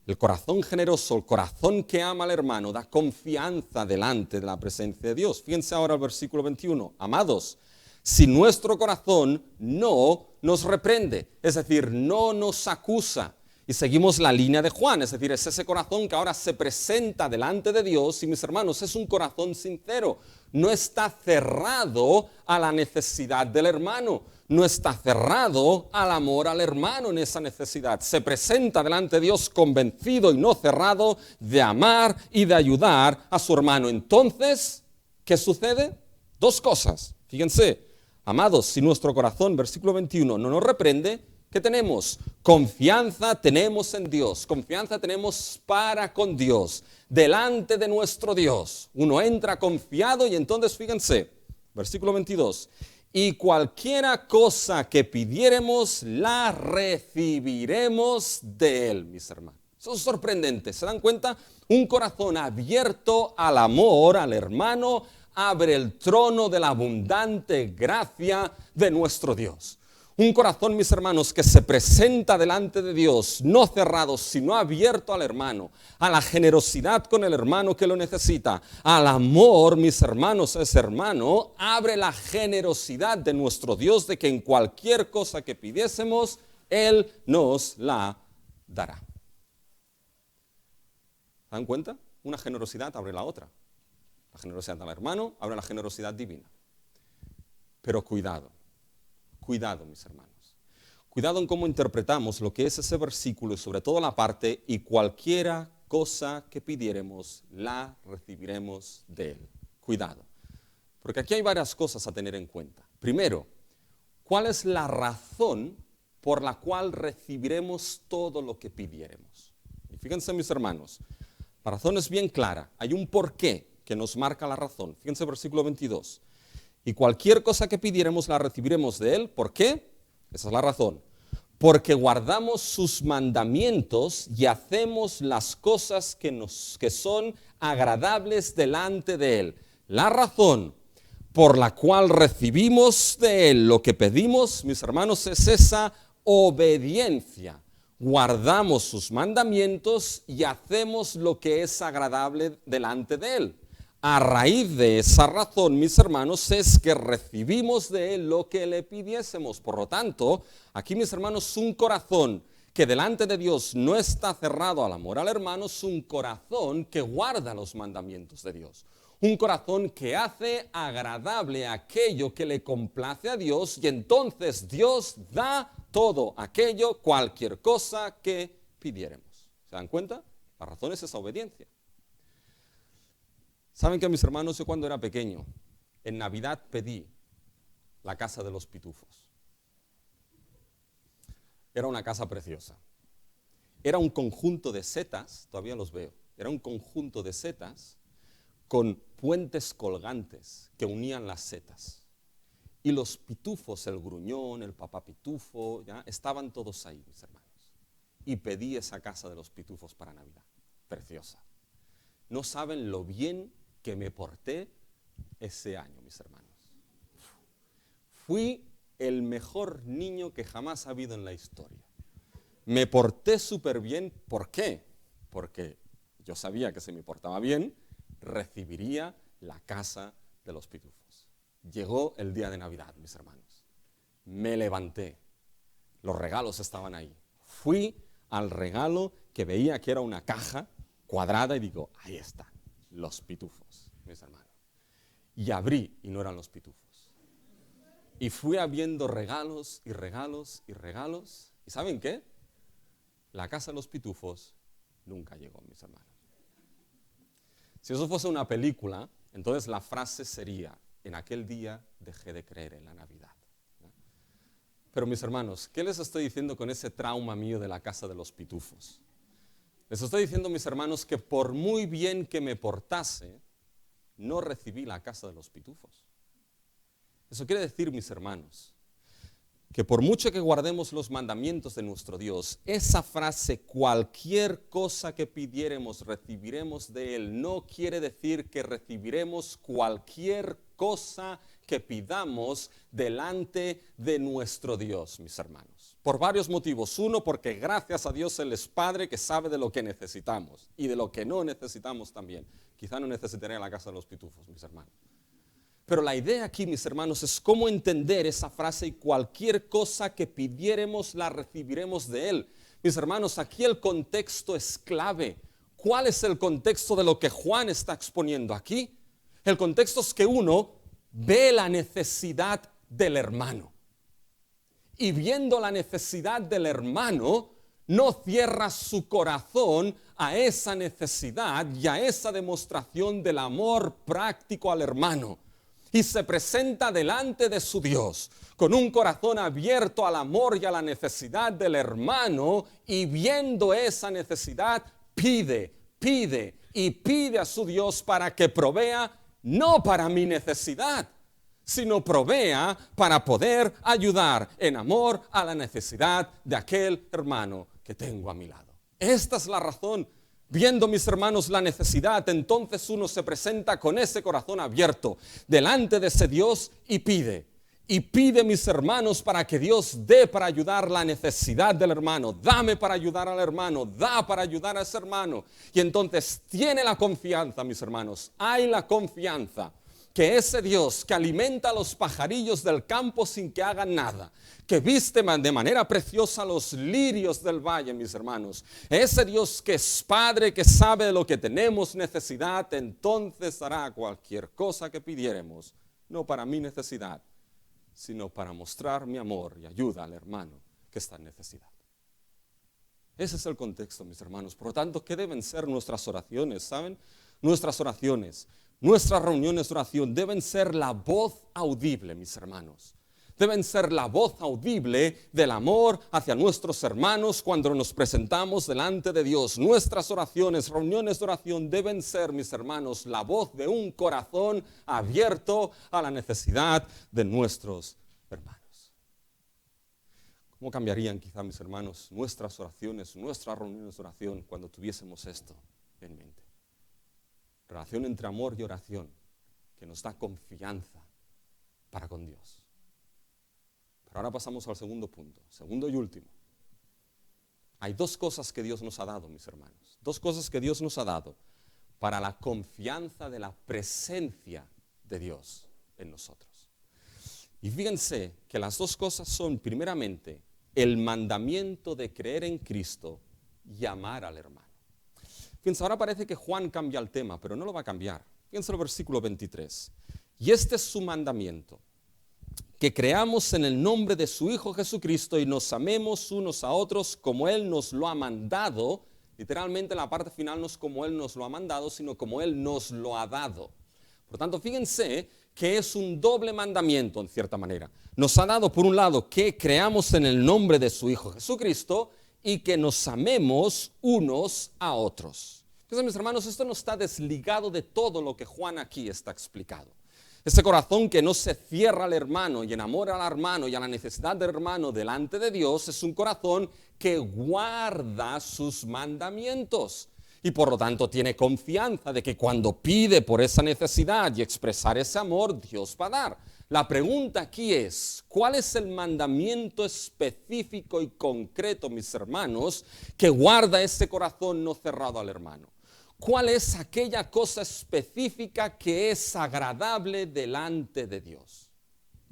El corazón generoso, el corazón que ama al hermano, da confianza delante de la presencia de Dios. Fíjense ahora el versículo 21. Amados, si nuestro corazón no nos reprende, es decir, no nos acusa, y seguimos la línea de Juan, es decir, es ese corazón que ahora se presenta delante de Dios y, mis hermanos, es un corazón sincero. No está cerrado a la necesidad del hermano, no está cerrado al amor al hermano en esa necesidad. Se presenta delante de Dios convencido y no cerrado de amar y de ayudar a su hermano. Entonces, ¿qué sucede? Dos cosas, fíjense. Amados, si nuestro corazón, versículo 21, no nos reprende, ¿qué tenemos? Confianza tenemos en Dios, confianza tenemos para con Dios, delante de nuestro Dios. Uno entra confiado y entonces fíjense, versículo 22, y cualquiera cosa que pidiéremos la recibiremos de Él, mis hermanos. Eso es sorprendente, ¿se dan cuenta? Un corazón abierto al amor, al hermano, abre el trono de la abundante gracia de nuestro Dios. Un corazón, mis hermanos, que se presenta delante de Dios, no cerrado, sino abierto al hermano, a la generosidad con el hermano que lo necesita, al amor, mis hermanos, ese hermano, abre la generosidad de nuestro Dios de que en cualquier cosa que pidiésemos, Él nos la dará. ¿Se dan cuenta? Una generosidad abre la otra. La generosidad al hermano abre la generosidad divina. Pero cuidado. Cuidado, mis hermanos. Cuidado en cómo interpretamos lo que es ese versículo y sobre todo la parte y cualquiera cosa que pidiéremos la recibiremos de Él. Cuidado. Porque aquí hay varias cosas a tener en cuenta. Primero, ¿cuál es la razón por la cual recibiremos todo lo que pidiéremos? Y fíjense, mis hermanos, la razón es bien clara. Hay un porqué que nos marca la razón. Fíjense el versículo 22. Y cualquier cosa que pidiéremos la recibiremos de Él. ¿Por qué? Esa es la razón. Porque guardamos sus mandamientos y hacemos las cosas que son agradables delante de Él. La razón por la cual recibimos de Él lo que pedimos, mis hermanos, es esa obediencia. Guardamos sus mandamientos y hacemos lo que es agradable delante de Él. A raíz de esa razón, mis hermanos, es que recibimos de Él lo que le pidiésemos. Por lo tanto, aquí, mis hermanos, un corazón que delante de Dios no está cerrado al amor al hermano, es un corazón que guarda los mandamientos de Dios. Un corazón que hace agradable aquello que le complace a Dios y entonces Dios da todo aquello, cualquier cosa que pidiéremos. ¿Se dan cuenta? La razón es esa obediencia. ¿Saben que, mis hermanos, yo cuando era pequeño, en Navidad pedí la casa de los pitufos? Era una casa preciosa. Era un conjunto de setas, todavía los veo, era un conjunto de setas con puentes colgantes que unían las setas. Y los pitufos, el gruñón, el papá pitufo, ¿ya? Estaban todos ahí, mis hermanos. Y pedí esa casa de los pitufos para Navidad. Preciosa. No saben lo bien que me porté ese año, mis hermanos. Fui el mejor niño que jamás ha habido en la historia. Me porté súper bien. ¿Por qué? Porque yo sabía que si me portaba bien, recibiría la casa de los pitufos. Llegó el día de Navidad, mis hermanos. Me levanté. Los regalos estaban ahí. Fui al regalo que veía que era una caja cuadrada y digo, ahí están, los pitufos, mis hermanos. Y abrí y no eran los pitufos. Y fui habiendo regalos y regalos y regalos. ¿Y saben qué? La casa de los pitufos nunca llegó, mis hermanos. Si eso fuese una película, entonces la frase sería, en aquel día dejé de creer en la Navidad. Pero mis hermanos, ¿qué les estoy diciendo con ese trauma mío de la casa de los pitufos? Les estoy diciendo, mis hermanos, que por muy bien que me portase, no recibí la casa de los pitufos. Eso quiere decir, mis hermanos, que por mucho que guardemos los mandamientos de nuestro Dios, esa frase, cualquier cosa que pidiéremos, recibiremos de Él, no quiere decir que recibiremos cualquier cosa que pidamos delante de nuestro Dios, mis hermanos. Por varios motivos. Uno, porque gracias a Dios Él es Padre que sabe de lo que necesitamos y de lo que no necesitamos también. Quizá no necesitaré la casa de los pitufos, mis hermanos. Pero la idea aquí, mis hermanos, es cómo entender esa frase y cualquier cosa que pidiéremos la recibiremos de Él. Mis hermanos, aquí el contexto es clave. ¿Cuál es el contexto de lo que Juan está exponiendo aquí? El contexto es que uno ve la necesidad del hermano. Y viendo la necesidad del hermano, no cierra su corazón a esa necesidad y a esa demostración del amor práctico al hermano. Y se presenta delante de su Dios con un corazón abierto al amor y a la necesidad del hermano, y viendo esa necesidad pide y pide a su Dios para que provea, no para mi necesidad, sino provea para poder ayudar en amor a la necesidad de aquel hermano que tengo a mi lado. Esta es la razón. Viendo, mis hermanos, la necesidad, entonces uno se presenta con ese corazón abierto delante de ese Dios y pide. Y pide, mis hermanos, para que Dios dé para ayudar la necesidad del hermano. Dame para ayudar al hermano, da para ayudar a ese hermano. Y entonces tiene la confianza, mis hermanos, hay la confianza que ese Dios que alimenta a los pajarillos del campo sin que hagan nada, que viste de manera preciosa los lirios del valle, mis hermanos, ese Dios que es Padre, que sabe de lo que tenemos necesidad, entonces hará cualquier cosa que pidiéremos, no para mi necesidad, sino para mostrar mi amor y ayuda al hermano que está en necesidad. Ese es el contexto, mis hermanos. Por lo tanto, ¿qué deben ser nuestras oraciones? ¿Saben? Nuestras oraciones, nuestras reuniones de oración deben ser la voz audible, mis hermanos. Deben ser la voz audible del amor hacia nuestros hermanos cuando nos presentamos delante de Dios. Nuestras oraciones, reuniones de oración deben ser, mis hermanos, la voz de un corazón abierto a la necesidad de nuestros hermanos. ¿Cómo cambiarían quizá, mis hermanos, nuestras oraciones, nuestras reuniones de oración cuando tuviésemos esto en mente? Relación entre amor y oración que nos da confianza para con Dios. Pero ahora pasamos al segundo punto, segundo y último. Hay dos cosas que Dios nos ha dado, mis hermanos. Dos cosas que Dios nos ha dado para la confianza de la presencia de Dios en nosotros. Y fíjense que las dos cosas son, primeramente, el mandamiento de creer en Cristo y amar al hermano. Fíjense, ahora parece que Juan cambia el tema, pero no lo va a cambiar. Fíjense el versículo 23. Y este es su mandamiento, que creamos en el nombre de su Hijo Jesucristo y nos amemos unos a otros como Él nos lo ha mandado. Literalmente la parte final no es como Él nos lo ha mandado, sino como Él nos lo ha dado. Por tanto, fíjense que es un doble mandamiento en cierta manera. Nos ha dado, por un lado, que creamos en el nombre de su Hijo Jesucristo y que nos amemos unos a otros. Entonces, mis hermanos, esto no está desligado de todo lo que Juan aquí está explicado. Ese corazón que no se cierra al hermano y enamora al hermano y a la necesidad del hermano delante de Dios es un corazón que guarda sus mandamientos. Y por lo tanto tiene confianza de que cuando pide por esa necesidad y expresar ese amor, Dios va a dar. La pregunta aquí es, ¿cuál es el mandamiento específico y concreto, mis hermanos, que guarda ese corazón no cerrado al hermano? ¿Cuál es aquella cosa específica que es agradable delante de Dios?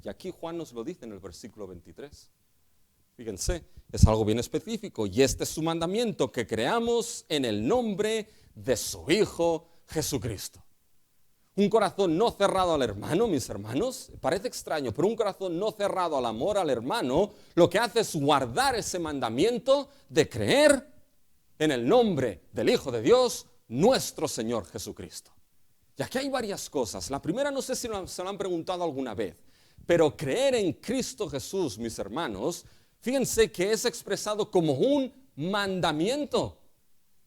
Y aquí Juan nos lo dice en el versículo 23. Fíjense, es algo bien específico. Y este es su mandamiento, que creamos en el nombre de su Hijo Jesucristo. Un corazón no cerrado al hermano, mis hermanos, parece extraño, pero un corazón no cerrado al amor al hermano, lo que hace es guardar ese mandamiento de creer en el nombre del Hijo de Dios, nuestro Señor Jesucristo. Y aquí hay varias cosas. La primera, no sé si se lo han preguntado alguna vez, pero creer en Cristo Jesús, mis hermanos, fíjense que es expresado como un mandamiento.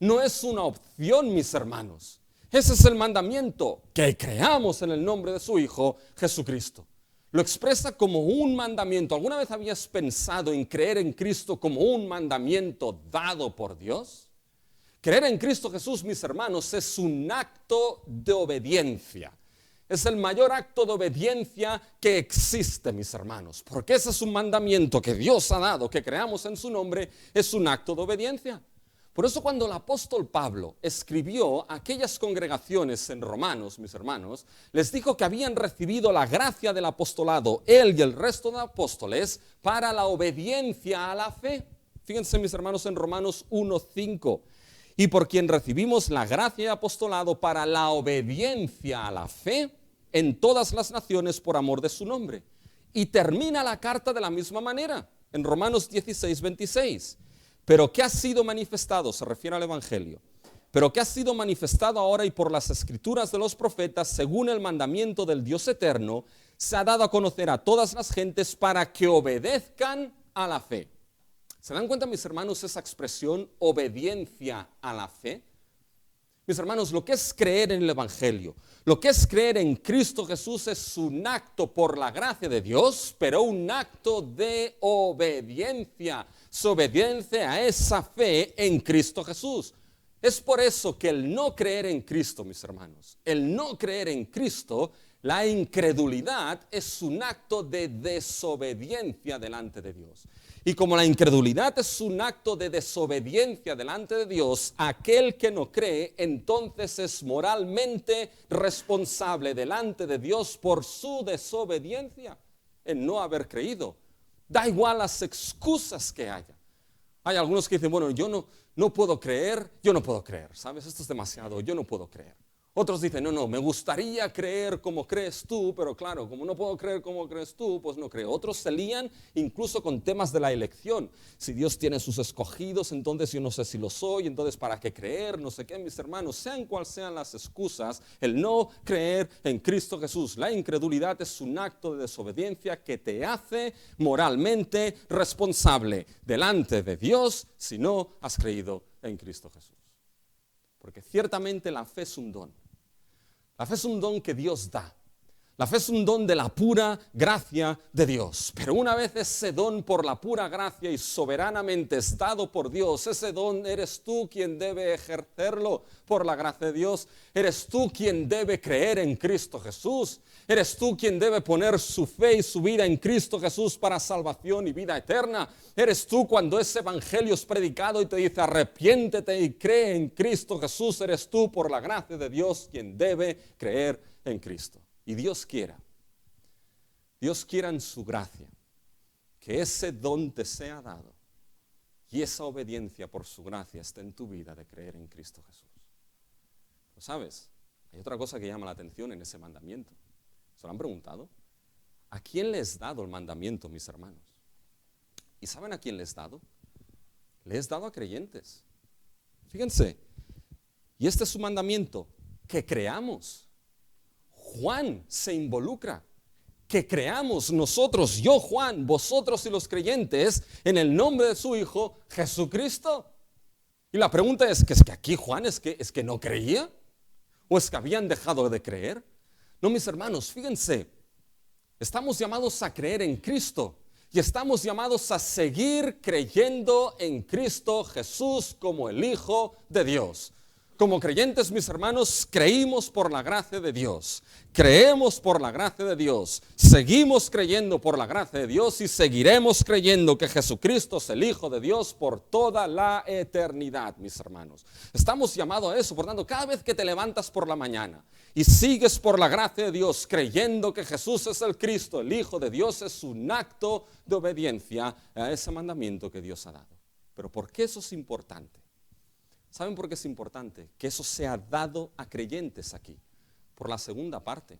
No es una opción, mis hermanos. Ese es el mandamiento, que creamos en el nombre de su Hijo Jesucristo. Lo expresa como un mandamiento. ¿Alguna vez habías pensado en creer en Cristo como un mandamiento dado por Dios? Creer en Cristo Jesús, mis hermanos, es un acto de obediencia. Es el mayor acto de obediencia que existe, mis hermanos, porque ese es un mandamiento que Dios ha dado, que creamos en su nombre, es un acto de obediencia. Por eso cuando el apóstol Pablo escribió a aquellas congregaciones en Romanos, mis hermanos, les dijo que habían recibido la gracia del apostolado, él y el resto de apóstoles, para la obediencia a la fe. Fíjense, mis hermanos, en Romanos 1:5. Y por quien recibimos la gracia y apostolado para la obediencia a la fe en todas las naciones por amor de su nombre. Y termina la carta de la misma manera, en Romanos 16:26. Pero que ha sido manifestado, se refiere al Evangelio, pero que ha sido manifestado ahora y por las escrituras de los profetas, según el mandamiento del Dios eterno, se ha dado a conocer a todas las gentes para que obedezcan a la fe. ¿Se dan cuenta, mis hermanos, esa expresión, obediencia a la fe? Mis hermanos, lo que es creer en el Evangelio, lo que es creer en Cristo Jesús es un acto por la gracia de Dios, pero un acto de obediencia. Su obediencia a esa fe en Cristo Jesús. Es por eso que el no creer en Cristo, mis hermanos, el no creer en Cristo, la incredulidad es un acto de desobediencia delante de Dios. Y como la incredulidad es un acto de desobediencia delante de Dios, aquel que no cree entonces es moralmente responsable delante de Dios por su desobediencia en no haber creído. Da igual las excusas que haya. Hay algunos que dicen, bueno, yo no puedo creer, ¿sabes? Esto es demasiado, yo no puedo creer. Otros dicen, no, me gustaría creer como crees tú, pero claro, como no puedo creer como crees tú, pues no creo. Otros se lían incluso con temas de la elección. Si Dios tiene sus escogidos, entonces yo no sé si lo soy, entonces ¿para qué creer? No sé qué, mis hermanos, sean cuales sean las excusas, el no creer en Cristo Jesús, la incredulidad es un acto de desobediencia que te hace moralmente responsable delante de Dios si no has creído en Cristo Jesús. Porque ciertamente la fe es un don. La fe es un don que Dios da. La fe es un don de la pura gracia de Dios. Pero una vez ese don por la pura gracia y soberanamente es dado por Dios, ese don eres tú quien debe ejercerlo por la gracia de Dios. Eres tú quien debe creer en Cristo Jesús. Eres tú quien debe poner su fe y su vida en Cristo Jesús para salvación y vida eterna. Eres tú cuando ese evangelio es predicado y te dice arrepiéntete y cree en Cristo Jesús. Eres tú por la gracia de Dios quien debe creer en Cristo. Y Dios quiera en su gracia que ese don te sea dado y esa obediencia por su gracia esté en tu vida de creer en Cristo Jesús. ¿Lo sabes? Hay otra cosa que llama la atención en ese mandamiento. ¿Se lo han preguntado? ¿A quién le es dado el mandamiento, mis hermanos? ¿Y saben a quién le es dado? Le es dado a creyentes. Fíjense, y este es su mandamiento, que creamos. Juan se involucra, que creamos nosotros, yo Juan, vosotros y los creyentes, en el nombre de su Hijo Jesucristo. Y la pregunta es que aquí Juan es que no creía, o es que habían dejado de creer. No, mis hermanos, fíjense, estamos llamados a creer en Cristo y estamos llamados a seguir creyendo en Cristo Jesús como el Hijo de Dios. Como creyentes, mis hermanos, creímos por la gracia de Dios, creemos por la gracia de Dios, seguimos creyendo por la gracia de Dios y seguiremos creyendo que Jesucristo es el Hijo de Dios por toda la eternidad, mis hermanos. Estamos llamados a eso, por tanto, cada vez que te levantas por la mañana y sigues por la gracia de Dios creyendo que Jesús es el Cristo, el Hijo de Dios, es un acto de obediencia a ese mandamiento que Dios ha dado. Pero ¿por qué eso es importante? ¿Saben por qué es importante? Que eso sea dado a creyentes aquí. Por la segunda parte.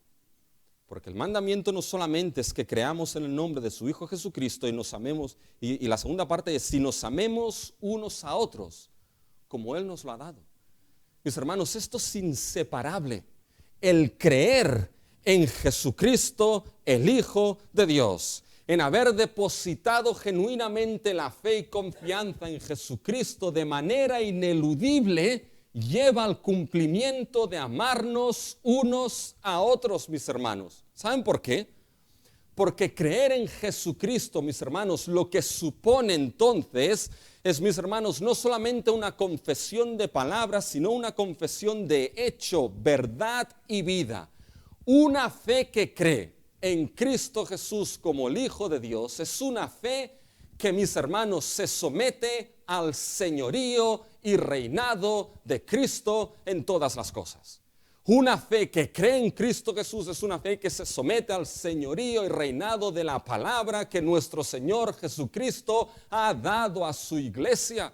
Porque el mandamiento no solamente es que creamos en el nombre de su Hijo Jesucristo y nos amemos, y la segunda parte es si nos amemos unos a otros, como Él nos lo ha dado. Mis hermanos, esto es inseparable. El creer en Jesucristo, el Hijo de Dios, en haber depositado genuinamente la fe y confianza en Jesucristo de manera ineludible, lleva al cumplimiento de amarnos unos a otros, mis hermanos. ¿Saben por qué? Porque creer en Jesucristo, mis hermanos, lo que supone entonces es, mis hermanos, no solamente una confesión de palabras, sino una confesión de hecho, verdad y vida. Una fe que cree en Cristo Jesús como el Hijo de Dios es una fe que, mis hermanos, se somete al señorío y reinado de Cristo en todas las cosas. Una fe que cree en Cristo Jesús es una fe que se somete al señorío y reinado de la palabra que nuestro Señor Jesucristo ha dado a su iglesia,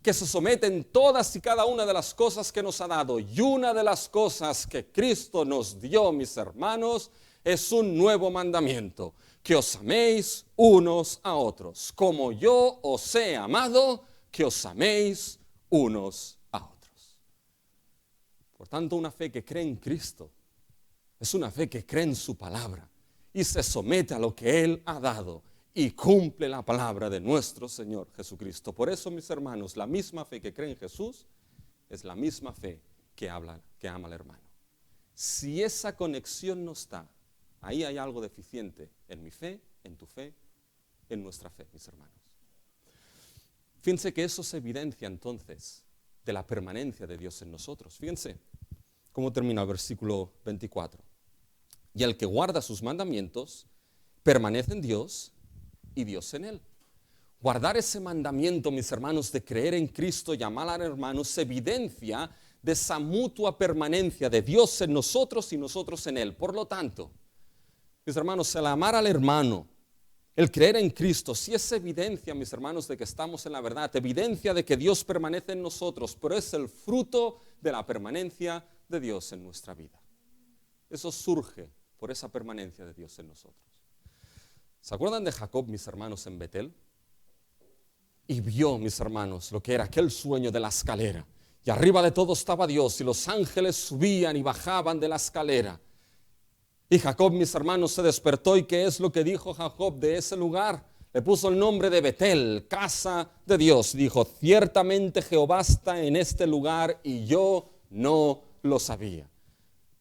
que se somete en todas y cada una de las cosas que nos ha dado. Y una de las cosas que Cristo nos dio, mis hermanos, es un nuevo mandamiento, que os améis unos a otros, como yo os he amado, que os améis unos a otros. Por tanto, una fe que cree en Cristo es una fe que cree en su palabra y se somete a lo que Él ha dado y cumple la palabra de nuestro Señor Jesucristo. Por eso, mis hermanos, la misma fe que cree en Jesús es la misma fe que ama al hermano. Si esa conexión no está, ahí hay algo deficiente en mi fe, en tu fe, en nuestra fe, mis hermanos. Fíjense que eso se evidencia entonces de la permanencia de Dios en nosotros. Fíjense cómo termina el versículo 24. Y el que guarda sus mandamientos permanece en Dios y Dios en él. Guardar ese mandamiento, mis hermanos, de creer en Cristo y amar al hermano, se evidencia de esa mutua permanencia de Dios en nosotros y nosotros en él. Por lo tanto, mis hermanos, el amar al hermano, el creer en Cristo, sí es evidencia, mis hermanos, de que estamos en la verdad, evidencia de que Dios permanece en nosotros, pero es el fruto de la permanencia de Dios en nuestra vida. Eso surge por esa permanencia de Dios en nosotros. ¿Se acuerdan de Jacob, mis hermanos, en Betel? Y vio, mis hermanos, lo que era aquel sueño de la escalera. Y arriba de todo estaba Dios, y los ángeles subían y bajaban de la escalera. Y Jacob, mis hermanos, se despertó. ¿Y qué es lo que dijo Jacob de ese lugar? Le puso el nombre de Betel, casa de Dios. Dijo, ciertamente Jehová está en este lugar y yo no lo sabía.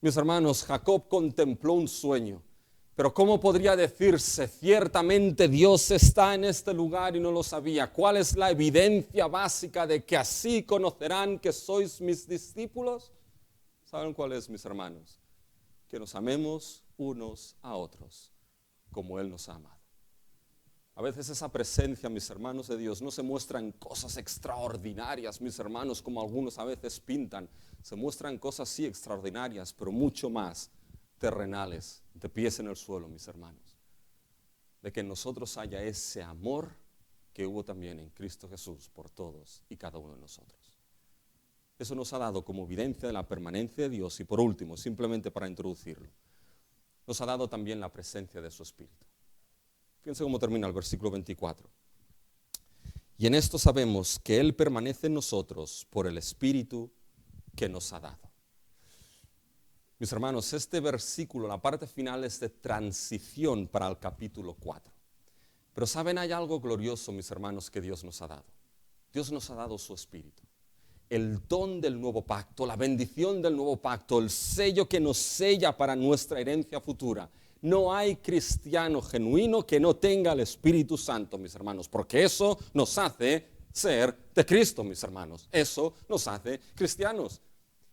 Mis hermanos, Jacob contempló un sueño. Pero ¿cómo podría decirse, ciertamente Dios está en este lugar y no lo sabía? ¿Cuál es la evidencia básica de que así conocerán que sois mis discípulos? ¿Saben cuál es, mis hermanos? Que nos amemos unos a otros como Él nos ha amado. A veces esa presencia, mis hermanos de Dios, no se muestra en cosas extraordinarias, mis hermanos, como algunos a veces pintan. Se muestran cosas sí extraordinarias, pero mucho más terrenales, de pies en el suelo, mis hermanos. De que en nosotros haya ese amor que hubo también en Cristo Jesús por todos y cada uno de nosotros. Eso nos ha dado como evidencia de la permanencia de Dios y por último, simplemente para introducirlo, nos ha dado también la presencia de su Espíritu. Fíjense cómo termina el versículo 24. Y en esto sabemos que Él permanece en nosotros por el Espíritu que nos ha dado. Mis hermanos, este versículo, la parte final es de transición para el capítulo 4. Pero saben, hay algo glorioso, mis hermanos, que Dios nos ha dado. Dios nos ha dado su Espíritu. El don del nuevo pacto, la bendición del nuevo pacto, el sello que nos sella para nuestra herencia futura. No hay cristiano genuino que no tenga el Espíritu Santo, mis hermanos, porque eso nos hace ser de Cristo, mis hermanos. Eso nos hace cristianos.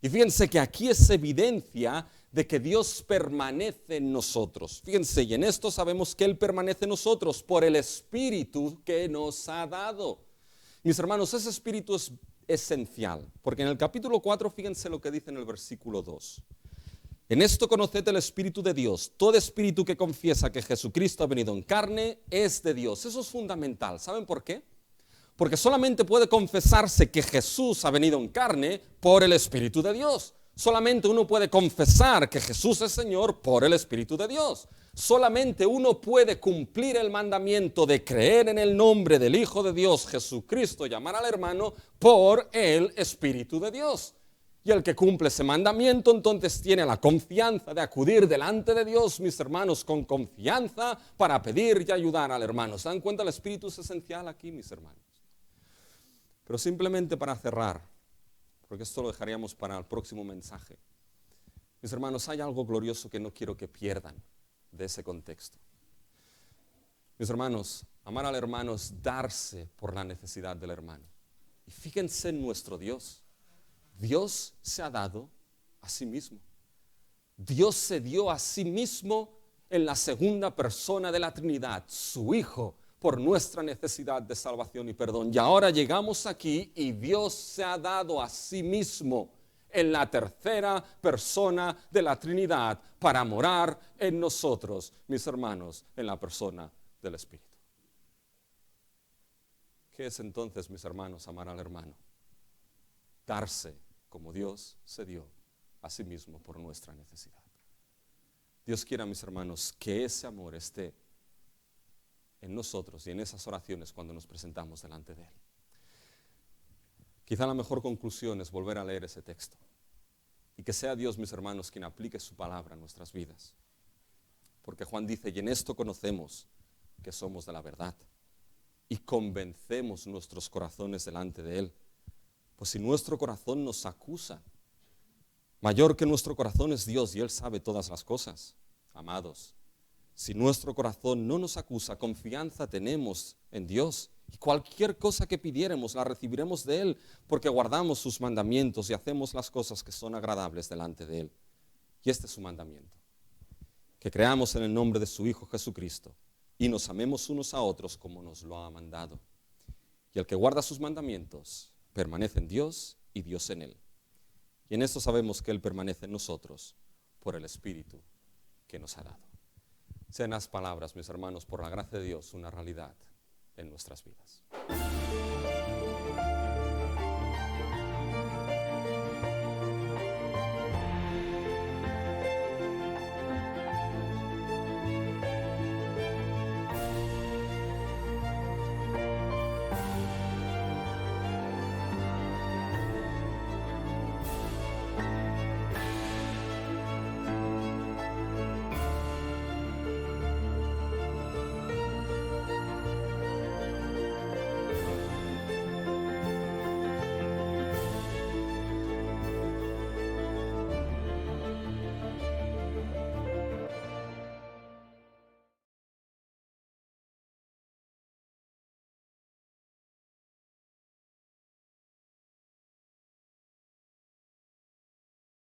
Y fíjense que aquí es evidencia de que Dios permanece en nosotros. Fíjense, y en esto sabemos que Él permanece en nosotros por el Espíritu que nos ha dado. Mis hermanos, ese Espíritu es esencial, porque en el capítulo 4, fíjense lo que dice en el versículo 2. En esto conoced el Espíritu de Dios. Todo espíritu que confiesa que Jesucristo ha venido en carne es de Dios. Eso es fundamental. ¿Saben por qué? Porque solamente puede confesarse que Jesús ha venido en carne por el Espíritu de Dios. Solamente uno puede confesar que Jesús es Señor por el Espíritu de Dios. Solamente uno puede cumplir el mandamiento de creer en el nombre del Hijo de Dios, Jesucristo, llamar al hermano, por el Espíritu de Dios. Y el que cumple ese mandamiento entonces tiene la confianza de acudir delante de Dios, mis hermanos, con confianza para pedir y ayudar al hermano. ¿Se dan cuenta? El Espíritu es esencial aquí, mis hermanos. Pero simplemente para cerrar, porque esto lo dejaríamos para el próximo mensaje. Mis hermanos, hay algo glorioso que no quiero que pierdan de ese contexto. Mis hermanos, amar al hermano es darse por la necesidad del hermano. Y fíjense en nuestro Dios. Dios se ha dado a sí mismo. Dios se dio a sí mismo en la segunda persona de la Trinidad, su Hijo, por nuestra necesidad de salvación y perdón. Y ahora llegamos aquí y Dios se ha dado a sí mismo en la tercera persona de la Trinidad para morar en nosotros, mis hermanos, en la persona del Espíritu. ¿Qué es entonces, mis hermanos, amar al hermano? Darse como Dios se dio a sí mismo por nuestra necesidad. Dios quiera, mis hermanos, que ese amor esté en nosotros y en esas oraciones cuando nos presentamos delante de Él. Quizá la mejor conclusión es volver a leer ese texto y que sea Dios, mis hermanos, quien aplique su palabra a nuestras vidas. Porque Juan dice, y en esto conocemos que somos de la verdad y convencemos nuestros corazones delante de Él. Pues si nuestro corazón nos acusa, mayor que nuestro corazón es Dios y Él sabe todas las cosas. Amados, si nuestro corazón no nos acusa, confianza tenemos en Dios. Y cualquier cosa que pidiéramos la recibiremos de Él, porque guardamos sus mandamientos y hacemos las cosas que son agradables delante de Él. Y este es su mandamiento, que creamos en el nombre de su Hijo Jesucristo y nos amemos unos a otros como nos lo ha mandado. Y el que guarda sus mandamientos permanece en Dios y Dios en Él. Y en esto sabemos que Él permanece en nosotros por el Espíritu que nos ha dado. Sean las palabras, mis hermanos, por la gracia de Dios, una realidad en nuestras vidas.